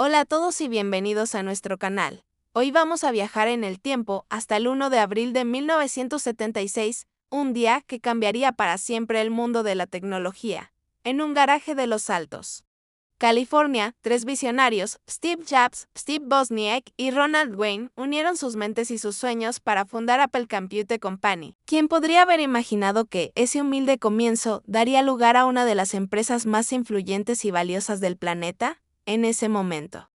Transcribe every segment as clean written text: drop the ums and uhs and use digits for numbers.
Hola a todos y bienvenidos a nuestro canal. Hoy vamos a viajar en el tiempo hasta el 1 de abril de 1976, un día que cambiaría para siempre el mundo de la tecnología. En un garaje de Los Altos, California, tres visionarios, Steve Jobs, Steve Wozniak y Ronald Wayne, unieron sus mentes y sus sueños para fundar Apple Computer Company. ¿Quién podría haber imaginado que ese humilde comienzo daría lugar a una de las empresas más influyentes y valiosas del planeta? En ese momento,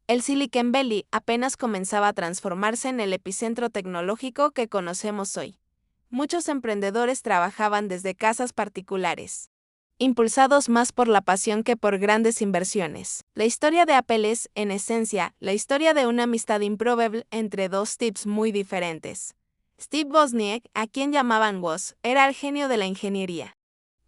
el Silicon Valley apenas comenzaba a transformarse en el epicentro tecnológico que conocemos hoy. Muchos emprendedores trabajaban desde casas particulares, impulsados más por la pasión que por grandes inversiones. La historia de Apple es, en esencia, la historia de una amistad improbable entre dos tips muy diferentes. Steve Wozniak, a quien llamaban Woz, era el genio de la ingeniería,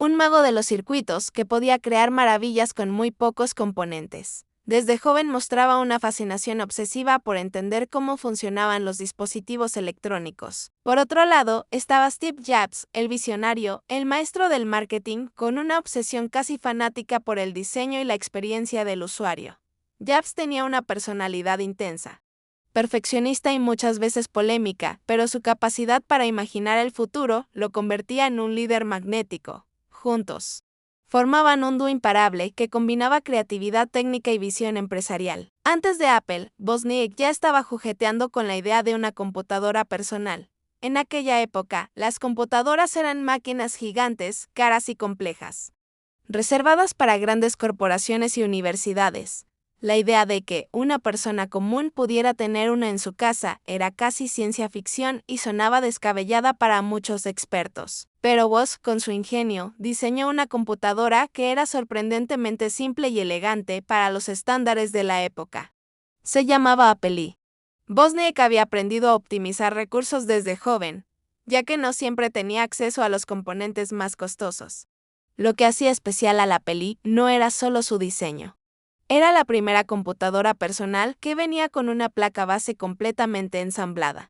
un mago de los circuitos que podía crear maravillas con muy pocos componentes. Desde joven mostraba una fascinación obsesiva por entender cómo funcionaban los dispositivos electrónicos. Por otro lado, estaba Steve Jobs, el visionario, el maestro del marketing, con una obsesión casi fanática por el diseño y la experiencia del usuario. Jobs tenía una personalidad intensa, perfeccionista y muchas veces polémica, pero su capacidad para imaginar el futuro lo convertía en un líder magnético. Juntos formaban un dúo imparable que combinaba creatividad técnica y visión empresarial. Antes de Apple, Wozniak ya estaba jugueteando con la idea de una computadora personal. En aquella época, las computadoras eran máquinas gigantes, caras y complejas, reservadas para grandes corporaciones y universidades. La idea de que una persona común pudiera tener una en su casa era casi ciencia ficción y sonaba descabellada para muchos expertos. Pero Woz, con su ingenio, diseñó una computadora que era sorprendentemente simple y elegante para los estándares de la época. Se llamaba Apple I. Wozniak había aprendido a optimizar recursos desde joven, ya que no siempre tenía acceso a los componentes más costosos. Lo que hacía especial al Apple I no era solo su diseño. Era la primera computadora personal que venía con una placa base completamente ensamblada.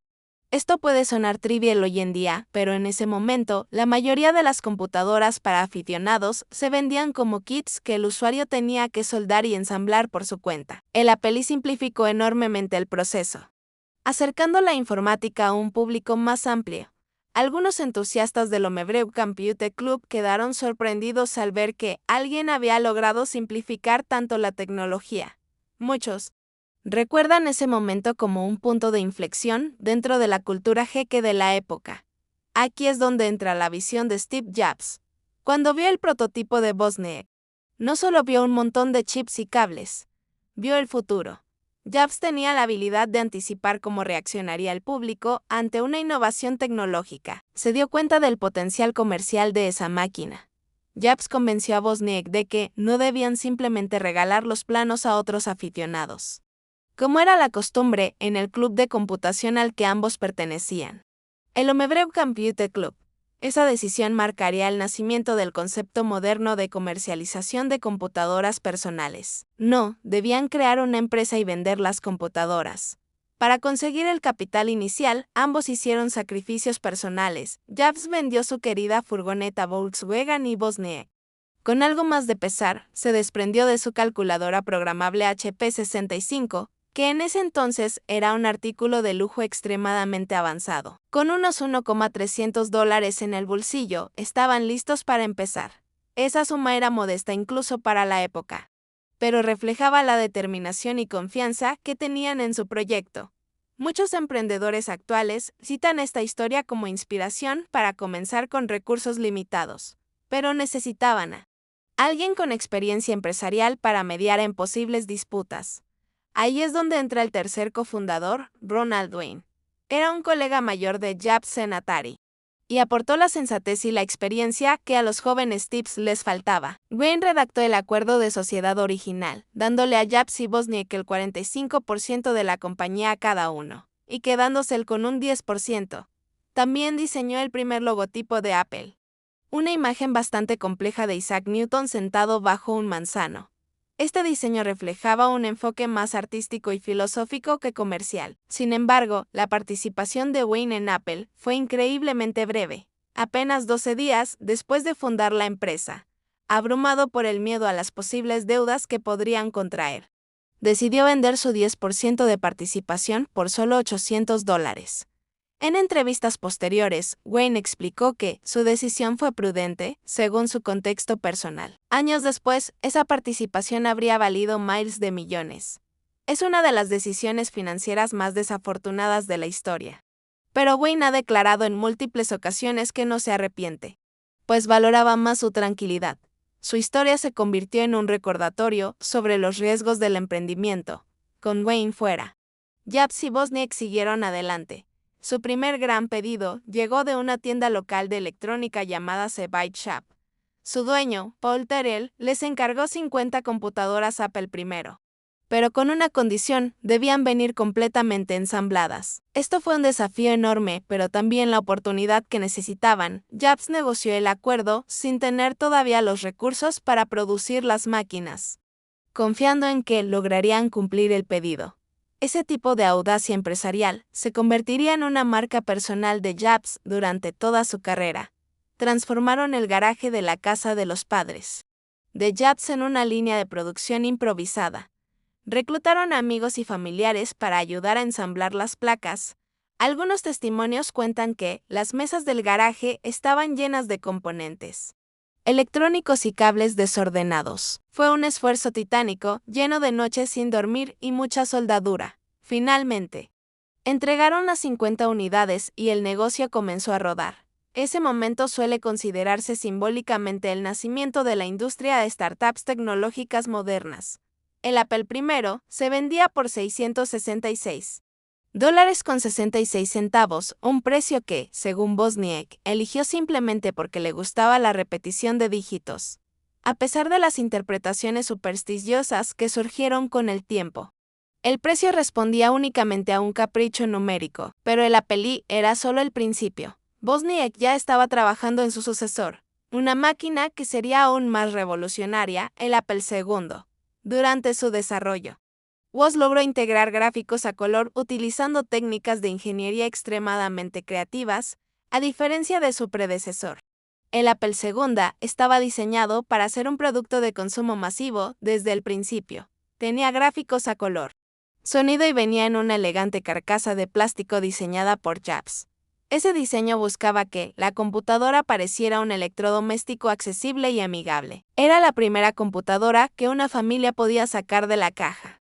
Esto puede sonar trivial hoy en día, pero en ese momento, la mayoría de las computadoras para aficionados se vendían como kits que el usuario tenía que soldar y ensamblar por su cuenta. El Apple I simplificó enormemente el proceso, acercando la informática a un público más amplio. Algunos entusiastas del Homebrew Computer Club quedaron sorprendidos al ver que alguien había logrado simplificar tanto la tecnología. Muchos recuerdan ese momento como un punto de inflexión dentro de la cultura geek de la época. Aquí es donde entra la visión de Steve Jobs. Cuando vio el prototipo de Wozniak, no solo vio un montón de chips y cables, vio el futuro. Jobs tenía la habilidad de anticipar cómo reaccionaría el público ante una innovación tecnológica. Se dio cuenta del potencial comercial de esa máquina. Jobs convenció a Wozniak de que no debían simplemente regalar los planos a otros aficionados, como era la costumbre en el club de computación al que ambos pertenecían, el Homebrew Computer Club. Esa decisión marcaría el nacimiento del concepto moderno de comercialización de computadoras personales. No, debían crear una empresa y vender las computadoras. Para conseguir el capital inicial, ambos hicieron sacrificios personales. Jobs vendió su querida furgoneta Volkswagen y Wozniak, con algo más de pesar, se desprendió de su calculadora programable HP 65, que en ese entonces era un artículo de lujo extremadamente avanzado. Con unos $1,300 en el bolsillo, estaban listos para empezar. Esa suma era modesta incluso para la época, pero reflejaba la determinación y confianza que tenían en su proyecto. Muchos emprendedores actuales citan esta historia como inspiración para comenzar con recursos limitados, pero necesitaban a alguien con experiencia empresarial para mediar en posibles disputas. Ahí es donde entra el tercer cofundador, Ronald Wayne. Era un colega mayor de Jobs en Atari, y aportó la sensatez y la experiencia que a los jóvenes tips les faltaba. Wayne redactó el acuerdo de sociedad original, dándole a Jobs y Wozniak el 45% de la compañía a cada uno, y quedándose él con un 10%. También diseñó el primer logotipo de Apple, una imagen bastante compleja de Isaac Newton sentado bajo un manzano. Este diseño reflejaba un enfoque más artístico y filosófico que comercial. Sin embargo, la participación de Wayne en Apple fue increíblemente breve, apenas 12 días después de fundar la empresa, abrumado por el miedo a las posibles deudas que podrían contraer. decidió vender su 10% de participación por solo $800. En entrevistas posteriores, Wayne explicó que su decisión fue prudente, según su contexto personal. Años después, esa participación habría valido miles de millones. Es una de las decisiones financieras más desafortunadas de la historia. Pero Wayne ha declarado en múltiples ocasiones que no se arrepiente, pues valoraba más su tranquilidad. Su historia se convirtió en un recordatorio sobre los riesgos del emprendimiento. Con Wayne fuera, Jobs y Wozniak siguieron adelante. Su primer gran pedido llegó de una tienda local de electrónica llamada The Byte Shop. Su dueño, Paul Terrell, les encargó 50 computadoras Apple primero. Pero con una condición: debían venir completamente ensambladas. Esto fue un desafío enorme, pero también la oportunidad que necesitaban. Jobs negoció el acuerdo sin tener todavía los recursos para producir las máquinas, confiando en que lograrían cumplir el pedido. Ese tipo de audacia empresarial se convertiría en una marca personal de Jobs durante toda su carrera. Transformaron el garaje de la casa de los padres de Jobs en una línea de producción improvisada. Reclutaron amigos y familiares para ayudar a ensamblar las placas. Algunos testimonios cuentan que las mesas del garaje estaban llenas de componentes electrónicos y cables desordenados. Fue un esfuerzo titánico, lleno de noches sin dormir y mucha soldadura. Finalmente, entregaron las 50 unidades y el negocio comenzó a rodar. Ese momento suele considerarse simbólicamente el nacimiento de la industria de startups tecnológicas modernas. El Apple I se vendía por $666.66, un precio que, según Wozniak, eligió simplemente porque le gustaba la repetición de dígitos, a pesar de las interpretaciones supersticiosas que surgieron con el tiempo. El precio respondía únicamente a un capricho numérico, pero el Apple I era solo el principio. Wozniak ya estaba trabajando en su sucesor, una máquina que sería aún más revolucionaria, el Apple II. Durante su desarrollo, Woz logró integrar gráficos a color utilizando técnicas de ingeniería extremadamente creativas, a diferencia de su predecesor. El Apple II estaba diseñado para ser un producto de consumo masivo desde el principio. Tenía gráficos a color, sonido y venía en una elegante carcasa de plástico diseñada por Jobs. Ese diseño buscaba que la computadora pareciera un electrodoméstico accesible y amigable. Era la primera computadora que una familia podía sacar de la caja,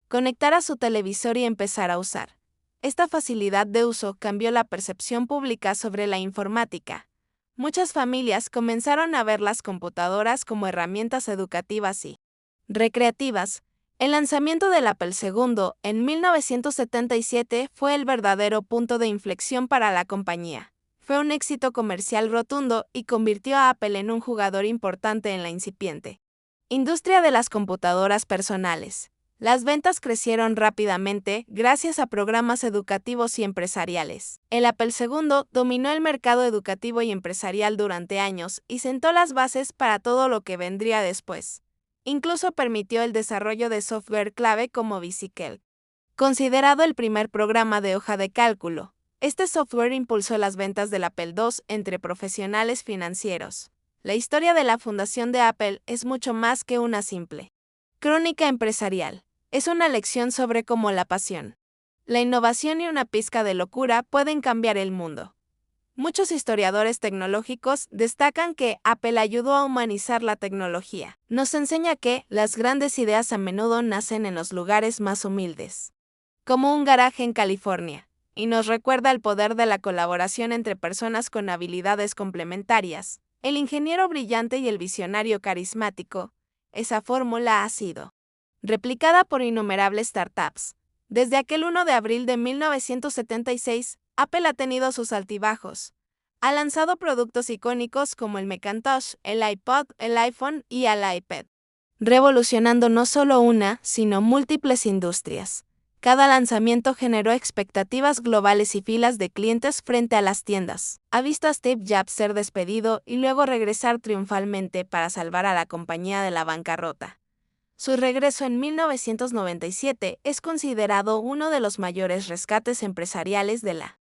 conectar a su televisor y empezar a usar. Esta facilidad de uso cambió la percepción pública sobre la informática. Muchas familias comenzaron a ver las computadoras como herramientas educativas y recreativas. El lanzamiento del Apple II en 1977 fue el verdadero punto de inflexión para la compañía. Fue un éxito comercial rotundo y convirtió a Apple en un jugador importante en la incipiente industria de las computadoras personales. Las ventas crecieron rápidamente gracias a programas educativos y empresariales. El Apple II dominó el mercado educativo y empresarial durante años y sentó las bases para todo lo que vendría después. Incluso permitió el desarrollo de software clave como VisiCalc, considerado el primer programa de hoja de cálculo. Este software impulsó las ventas del Apple II entre profesionales financieros. La historia de la fundación de Apple es mucho más que una simple crónica empresarial. Es una lección sobre cómo la pasión, la innovación y una pizca de locura pueden cambiar el mundo. Muchos historiadores tecnológicos destacan que Apple ayudó a humanizar la tecnología. Nos enseña que las grandes ideas a menudo nacen en los lugares más humildes, como un garaje en California, y nos recuerda el poder de la colaboración entre personas con habilidades complementarias. El ingeniero brillante y el visionario carismático. Esa fórmula ha sido replicada por innumerables startups. Desde aquel 1 de abril de 1976, Apple ha tenido sus altibajos. Ha lanzado productos icónicos como el Macintosh, el iPod, el iPhone y el iPad, revolucionando no solo una, sino múltiples industrias. Cada lanzamiento generó expectativas globales y filas de clientes frente a las tiendas. Ha visto a Steve Jobs ser despedido y luego regresar triunfalmente para salvar a la compañía de la bancarrota. Su regreso en 1997 es considerado uno de los mayores rescates empresariales de la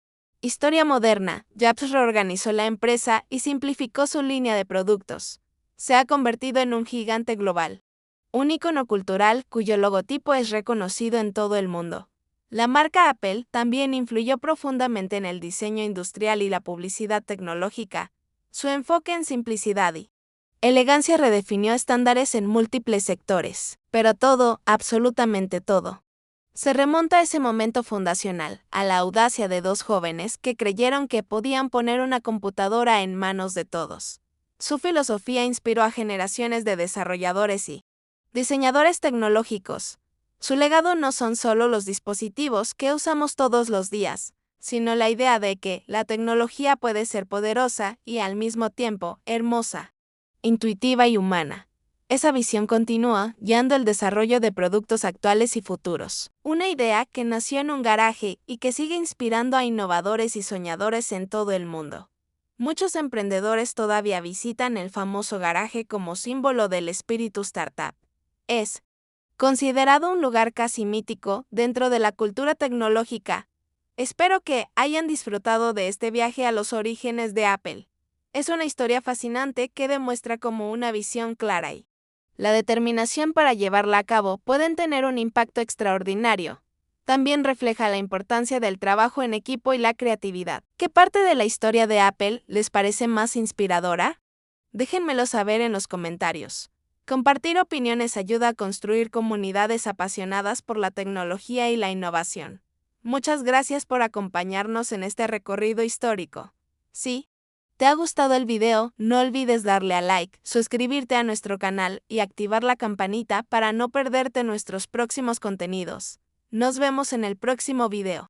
historia moderna. Jobs reorganizó la empresa y simplificó su línea de productos. Se ha convertido en un gigante global, un icono cultural cuyo logotipo es reconocido en todo el mundo. La marca Apple también influyó profundamente en el diseño industrial y la publicidad tecnológica. Su enfoque en simplicidad y elegancia redefinió estándares en múltiples sectores, pero todo, absolutamente todo, se remonta a ese momento fundacional, a la audacia de dos jóvenes que creyeron que podían poner una computadora en manos de todos. Su filosofía inspiró a generaciones de desarrolladores y diseñadores tecnológicos. Su legado no son solo los dispositivos que usamos todos los días, sino la idea de que la tecnología puede ser poderosa y al mismo tiempo hermosa, intuitiva y humana. Esa visión continúa guiando el desarrollo de productos actuales y futuros. Una idea que nació en un garaje y que sigue inspirando a innovadores y soñadores en todo el mundo. Muchos emprendedores todavía visitan el famoso garaje como símbolo del espíritu startup. Es considerado un lugar casi mítico dentro de la cultura tecnológica. Espero que hayan disfrutado de este viaje a los orígenes de Apple. Es una historia fascinante que demuestra cómo una visión clara y la determinación para llevarla a cabo pueden tener un impacto extraordinario. También refleja la importancia del trabajo en equipo y la creatividad. ¿Qué parte de la historia de Apple les parece más inspiradora? Déjenmelo saber en los comentarios. Compartir opiniones ayuda a construir comunidades apasionadas por la tecnología y la innovación. Muchas gracias por acompañarnos en este recorrido histórico. Si te ha gustado el video, no olvides darle a like, suscribirte a nuestro canal y activar la campanita para no perderte nuestros próximos contenidos. Nos vemos en el próximo video.